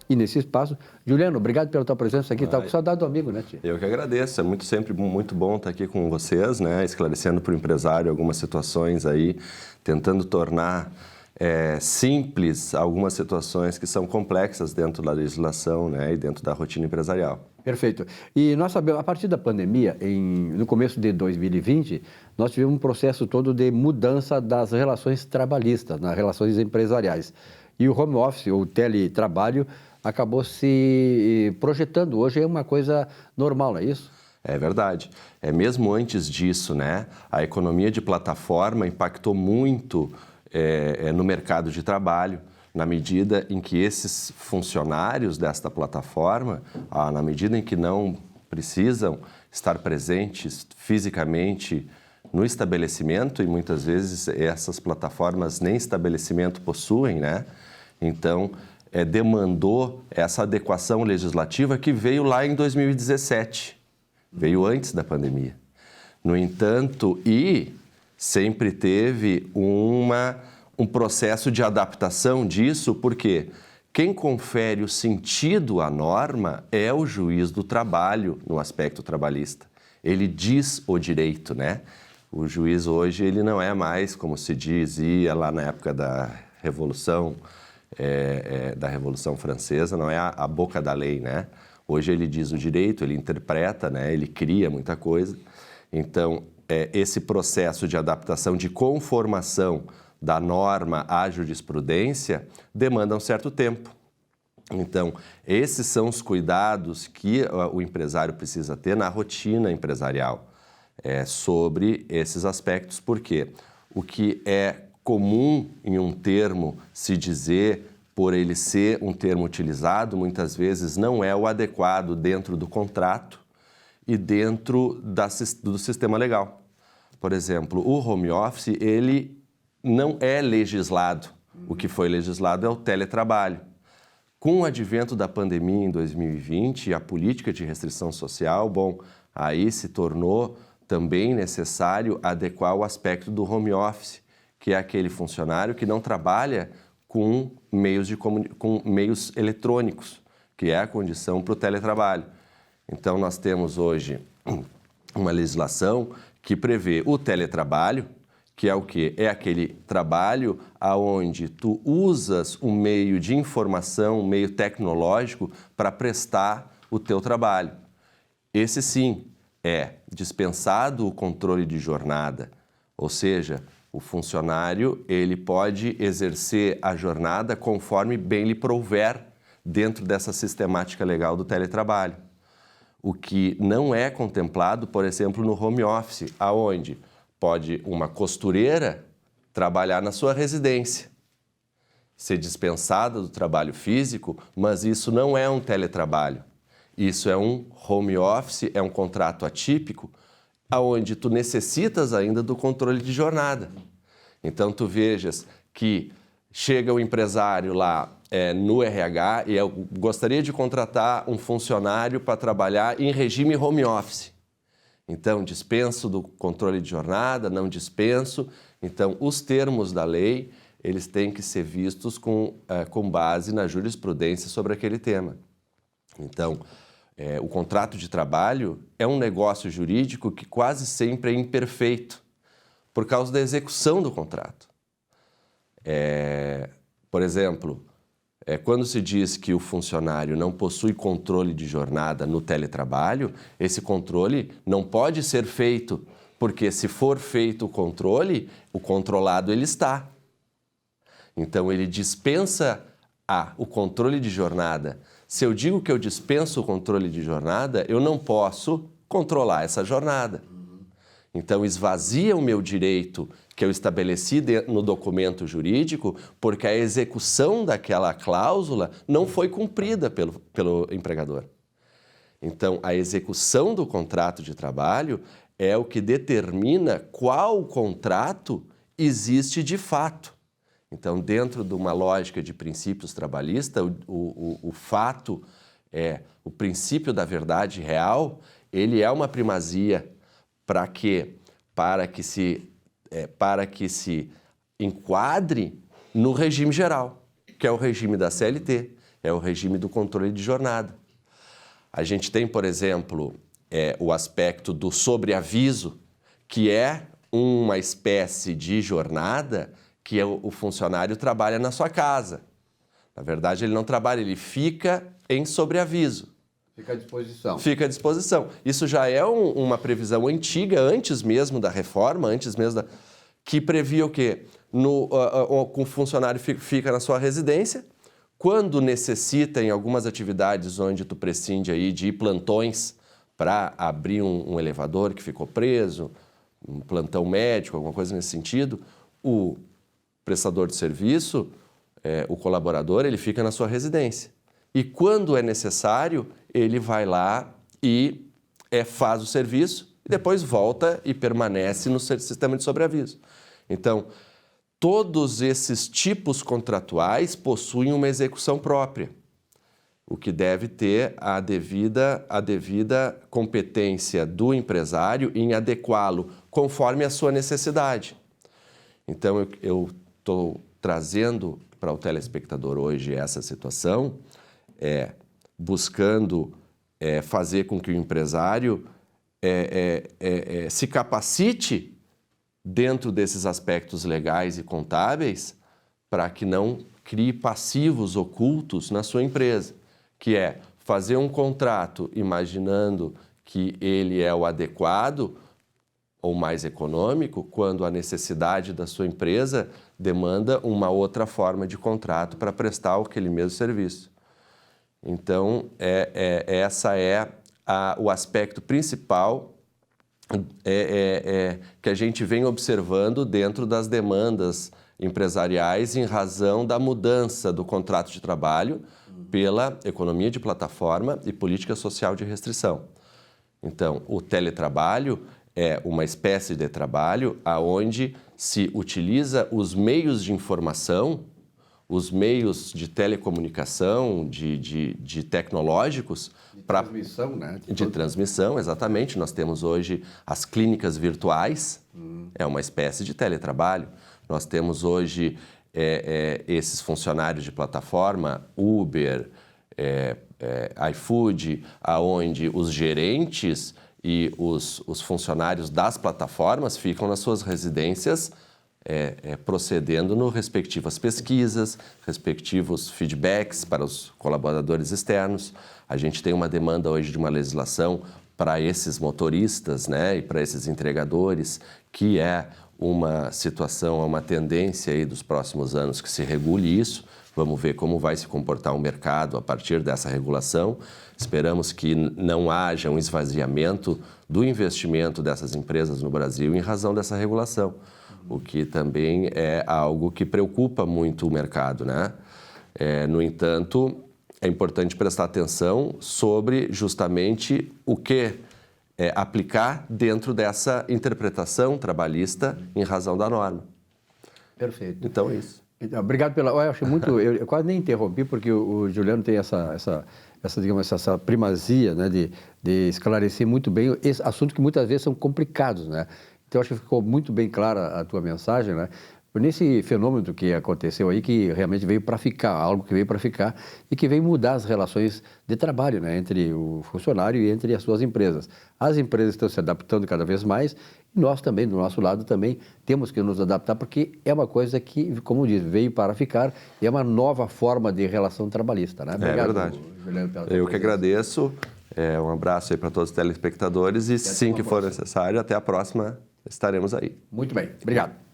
e nesse espaço. Juliano, obrigado pela tua presença aqui. Estava com saudade do amigo, né, tio? Eu que agradeço. Sempre muito bom estar aqui com vocês, né? Esclarecendo para o empresário algumas situações aí, tentando tornar simples algumas situações que são complexas dentro da legislação, né? E dentro da rotina empresarial. Perfeito. E nós sabemos, a partir da pandemia, no começo de 2020, nós tivemos um processo todo de mudança das relações trabalhistas, nas relações empresariais. E o home office, o teletrabalho, acabou se projetando. Hoje é uma coisa normal, não é isso? É verdade. Mesmo antes disso, né, a economia de plataforma impactou muito no mercado de trabalho, na medida em que esses funcionários desta plataforma, na medida em que não precisam estar presentes fisicamente no estabelecimento, e muitas vezes essas plataformas nem estabelecimento possuem, né? Então, demandou essa adequação legislativa que veio lá em 2017, veio antes da pandemia. No entanto, sempre teve um processo de adaptação disso, porque quem confere o sentido à norma é o juiz do trabalho no aspecto trabalhista. Ele diz o direito, né? O juiz hoje ele não é mais, como se dizia lá na época da Revolução Francesa, não é a boca da lei, né? Hoje ele diz o direito, ele interpreta, né? Ele cria muita coisa. Então, esse processo de adaptação, de conformação da norma à jurisprudência demanda um certo tempo. Então, esses são os cuidados que o empresário precisa ter na rotina empresarial sobre esses aspectos, porque o que é comum em um termo se dizer, por ele ser um termo utilizado, muitas vezes não é o adequado dentro do contrato e dentro do sistema legal. Por exemplo, o home office, ele não é legislado. O que foi legislado é o teletrabalho. Com o advento da pandemia em 2020, a política de restrição social, aí se tornou também necessário adequar o aspecto do home office, que é aquele funcionário que não trabalha com meios eletrônicos, que é a condição para o teletrabalho. Então, nós temos hoje uma legislação que prevê o teletrabalho, que é o quê? É aquele trabalho onde tu usas um meio de informação, um meio tecnológico para prestar o teu trabalho. Esse sim é dispensado o controle de jornada, ou seja, o funcionário ele pode exercer a jornada conforme bem lhe prouver dentro dessa sistemática legal do teletrabalho. O que não é contemplado, por exemplo, no home office, aonde pode uma costureira trabalhar na sua residência, ser dispensada do trabalho físico, mas isso não é um teletrabalho. Isso é um home office, é um contrato atípico, aonde tu necessitas ainda do controle de jornada. Então, tu vejas que chega o empresário lá no RH e eu gostaria de contratar um funcionário para trabalhar em regime home office. Então, dispenso do controle de jornada, não dispenso. Então, os termos da lei, eles têm que ser vistos com base na jurisprudência sobre aquele tema. Então, o contrato de trabalho é um negócio jurídico que quase sempre é imperfeito por causa da execução do contrato. Por exemplo, quando se diz que o funcionário não possui controle de jornada no teletrabalho, esse controle não pode ser feito, porque se for feito o controle, o controlado ele está. Então, ele dispensa o controle de jornada. Se eu digo que eu dispenso o controle de jornada, eu não posso controlar essa jornada. Então, esvazia o meu direito que eu estabeleci no documento jurídico, porque a execução daquela cláusula não foi cumprida pelo empregador. Então, a execução do contrato de trabalho é o que determina qual contrato existe de fato. Então, dentro de uma lógica de princípios trabalhistas, o fato o princípio da verdade real, ele é uma primazia para que se enquadre no regime geral, que é o regime da CLT, é o regime do controle de jornada. A gente tem, por exemplo, o aspecto do sobreaviso, que é uma espécie de jornada que o funcionário trabalha na sua casa. Na verdade, ele não trabalha, ele fica em sobreaviso. Fica à disposição. Fica à disposição. Isso já é uma previsão antiga, antes mesmo da reforma, que previa o quê? O funcionário fica na sua residência, quando necessita em algumas atividades onde tu prescinde aí de plantões para abrir um elevador que ficou preso, um plantão médico, alguma coisa nesse sentido, o prestador de serviço, o colaborador, ele fica na sua residência. E quando é necessário, ele vai lá e faz o serviço e depois volta e permanece no sistema de sobreaviso. Então, todos esses tipos contratuais possuem uma execução própria, o que deve ter a devida competência do empresário em adequá-lo conforme a sua necessidade. Então, eu estou trazendo para o telespectador hoje essa situação, buscando fazer com que o empresário se capacite dentro desses aspectos legais e contábeis para que não crie passivos ocultos na sua empresa, que é fazer um contrato imaginando que ele é o adequado ou mais econômico, quando a necessidade da sua empresa demanda uma outra forma de contrato para prestar aquele mesmo serviço. Então, essa é o aspecto principal que a gente vem observando dentro das demandas empresariais em razão da mudança do contrato de trabalho pela economia de plataforma e política social de restrição. Então, o teletrabalho é uma espécie de trabalho onde se utiliza os meios de informação, os meios de telecomunicação, de tecnológicos... Transmissão, né? De transmissão, exatamente. Nós temos hoje as clínicas virtuais, é uma espécie de teletrabalho. Nós temos hoje esses funcionários de plataforma, Uber, iFood, aonde os gerentes e os funcionários das plataformas ficam nas suas residências procedendo no respectivas pesquisas, respectivos feedbacks para os colaboradores externos. A gente tem uma demanda hoje de uma legislação para esses motoristas, né, e para esses entregadores, que é uma situação, uma tendência aí dos próximos anos que se regule isso. Vamos ver como vai se comportar o mercado a partir dessa regulação. Esperamos que não haja um esvaziamento do investimento dessas empresas no Brasil em razão dessa regulação, o que também é algo que preocupa muito o mercado, né? No entanto, é importante prestar atenção sobre justamente o que aplicar dentro dessa interpretação trabalhista em razão da norma. Perfeito. Então, é isso. Então, obrigado pela... Eu acho muito... Eu quase nem interrompi, porque o Juliano tem essa primazia, né, de esclarecer muito bem esse assunto que muitas vezes são complicados, né? Então, acho que ficou muito bem clara a tua mensagem, né? Nesse fenômeno que aconteceu aí, que realmente veio para ficar, algo que veio para ficar e que veio mudar as relações de trabalho, né, entre o funcionário e entre as suas empresas. As empresas estão se adaptando cada vez mais e nós também, do nosso lado, também temos que nos adaptar, porque é uma coisa que, como diz, veio para ficar e é uma nova forma de relação trabalhista, né? Obrigado, verdade. Juliano, eu que agradeço. Um abraço aí para todos os telespectadores e, sim que for necessário, até a próxima estaremos aí. Muito bem. Obrigado.